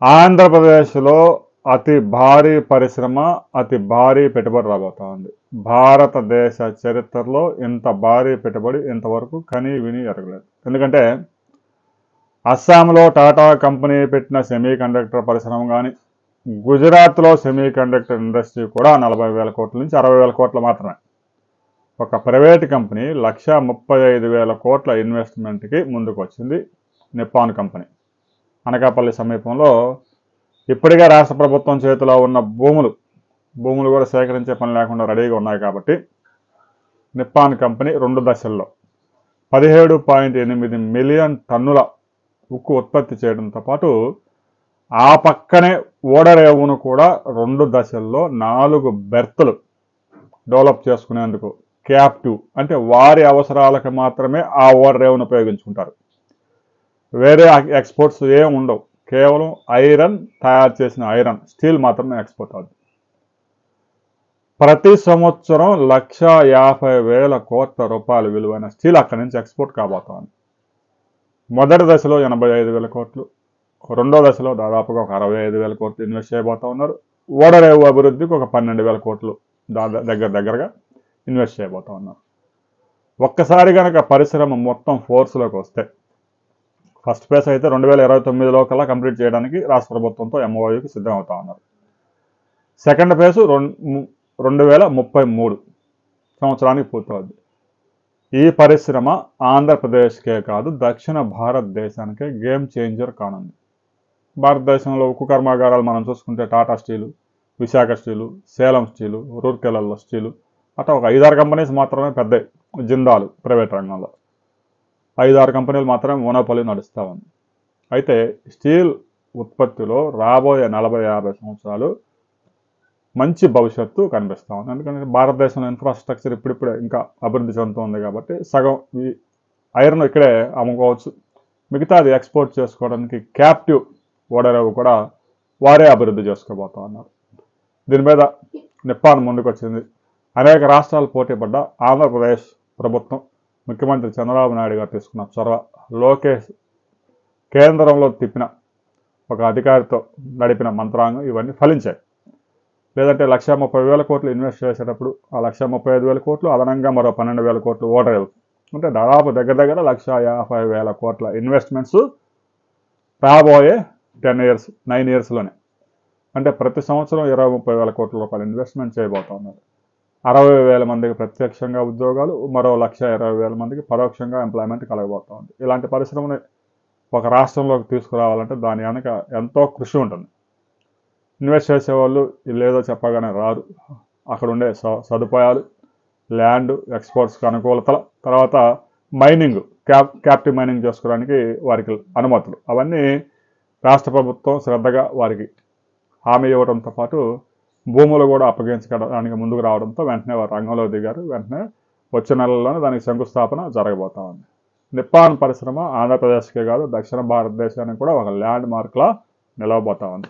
ఆంధ్రప్రదేశ్లో అతి భారీ పరిశ్రమ, అతి భారీ పెట్టుబడి రాబోతా ఉంది. భారతదేశ చరిత్రలో ఇంత భారీ పెట్టుబడి ఇంతవరకు కని విని ఎరగలేదు. ఎందుకంటే అస్సాంలో టాటా కంపెనీ పెట్టిన సెమీ కండక్టర్ పరిశ్రమ కానీ, గుజరాత్లో సెమీ కండక్టర్ ఇండస్ట్రీ కూడా 40,000 కోట్ల నుంచి 60,000 కోట్ల మాత్రమే. ఒక ప్రైవేట్ కంపెనీ 1,35,000 కోట్ల ఇన్వెస్ట్మెంట్కి ముందుకు వచ్చింది, నిప్పాన్ కంపెనీ. అనకాపల్లి సమీపంలో ఇప్పటికే రాష్ట్ర ప్రభుత్వం చేతిలో ఉన్న భూములు కూడా సేకరించే పని లేకుండా రెడీగా ఉన్నాయి కాబట్టి నిప్పాన్ కంపెనీ 2 దశల్లో 17.8 మిలియన్ టన్నుల ఉక్కు ఉత్పత్తి చేయడంతో పాటు ఆ పక్కనే ఓడరేవును కూడా 2 దశల్లో 4 బెర్తులు డెవలప్ చేసుకునేందుకు క్యాప్టివ్, అంటే వారి అవసరాలకు మాత్రమే ఆ ఓడరేవును ఉపయోగించుకుంటారు. వేరే ఎక్స్పోర్ట్స్ ఏం ఉండవు. కేవలం ఐరన్, తయారు చేసిన ఐరన్, స్టీల్ మాత్రమే ఎక్స్పోర్ట్ అవుతుంది. ప్రతి సంవత్సరం 1,50,000 కోట్ల రూపాయల విలువైన స్టీల్ అక్కడి నుంచి ఎక్స్పోర్ట్ కాబోతోంది. మొదటి దశలో 85,000 కోట్లు, రెండో దశలో దాదాపుగా ఒక 65,000 కోట్లు ఇన్వెస్ట్ చేయబోతా ఉన్నారు. ఓడరేవు అభివృద్ధికి ఒక 12,000 కోట్లు దగ్గరగా ఇన్వెస్ట్ చేయబోతా ఉన్నారు. ఒక్కసారి కనుక పరిశ్రమ మొత్తం ఫోర్స్లోకి వస్తే ఫస్ట్ ఫేజ్ అయితే 2029లో కల్లా కంప్లీట్ చేయడానికి రాష్ట్ర ప్రభుత్వంతో ఎంఓయూకి సిద్ధం అవుతా ఉన్నారు. సెకండ్ ఫేజ్ 2033 సంవత్సరానికి పూర్తవుద్ది. ఈ పరిశ్రమ ఆంధ్రప్రదేశ్కే కాదు, దక్షిణ భారతదేశానికే గేమ్ చేంజర్ కానుంది. భారతదేశంలో ఉక్కు కర్మాగారాలు మనం చూసుకుంటే Tata steel, Visakha steel, Salem steel, రూర్కెలల్లో స్టీలు, అట్లా ఒక 5-6 కంపెనీస్ మాత్రమే పెద్ద, జిందాలు ప్రైవేట్ రంగంలో 5-6 కంపెనీలు మాత్రమే మోనోపోలీ నడుస్తూ ఉంది. అయితే స్టీల్ ఉత్పత్తిలో రాబోయే 40-50 సంవత్సరాలు మంచి భవిష్యత్తు కనిపిస్తూ ఉంది. ఎందుకంటే భారతదేశంలో ఇన్ఫ్రాస్ట్రక్చర్ ఇప్పుడిప్పుడే ఇంకా అభివృద్ధి చెందుతుంది కాబట్టి సగం ఈ ఐరన్ ఇక్కడే అమ్ముకోవచ్చు, మిగతాది ఎక్స్పోర్ట్ చేసుకోవడానికి క్యాప్టివ్ ఓడరేవు కూడా వారే అభివృద్ధి చేసుకోబోతా ఉన్నారు. దీని మీద నిప్పాన్ ముందుకు వచ్చింది. అనేక రాష్ట్రాలు పోటీ పడ్డ ఆంధ్రప్రదేశ్ ప్రభుత్వం, ముఖ్యమంత్రి చంద్రబాబు నాయుడు గారు తీసుకున్న చొరవ, లోకేష్ కేంద్రంలో తిప్పిన ఒక అధికారితో నడిపిన మంత్రాంగం ఇవన్నీ ఫలించాయి. లేదంటే 1,30,000 కోట్లు ఇన్వెస్ట్ చేసేటప్పుడు ఆ 1,35,000 కోట్లు అదనంగా మరో 12,000 కోట్లు ఓడరేవు, అంటే దాదాపు దగ్గర 1,50,000 కోట్ల ఇన్వెస్ట్మెంట్స్ రాబోయే 9 ఇయర్స్లోనే. అంటే ప్రతి సంవత్సరం 20-30 కోట్ల రూపాయలు ఇన్వెస్ట్మెంట్ చేయబోతా ఉన్నారు. 60,000 మందికి ప్రత్యక్షంగా ఉద్యోగాలు, మరో 1,20,000 మందికి పరోక్షంగా ఎంప్లాయ్మెంట్ కలగబోతా ఉంది. ఇలాంటి పరిశ్రమని ఒక రాష్ట్రంలోకి తీసుకురావాలంటే దాని వెనక ఎంతో కృషి ఉంటుంది. ఇన్వెస్ట్ చేసేవాళ్ళు లేదో చెప్పగానే రారు. అక్కడ ఉండే సదుపాయాలు, ల్యాండ్, ఎక్స్పోర్ట్స్కి అనుకూలతలు, తర్వాత మైనింగ్, క్యాప్టివ్ మైనింగ్ చేసుకోవడానికి వారికి అనుమతులు, అవన్నీ రాష్ట్ర ప్రభుత్వం శ్రద్ధగా వారికి హామీ ఇవ్వడంతో పాటు భూములు కూడా అప్పగించడానికి ముందుకు రావడంతో వెంటనే వారు రంగంలో దిగారు. వెంటనే వచ్చే నెలల్లోనే దానికి శంకుస్థాపన జరగబోతా ఉంది. నిప్పాన్ పరిశ్రమ ఆంధ్రప్రదేశ్కే కాదు, దక్షిణ భారతదేశానికి కూడా ఒక ల్యాండ్ మార్క్లా నిలవబోతా ఉంది.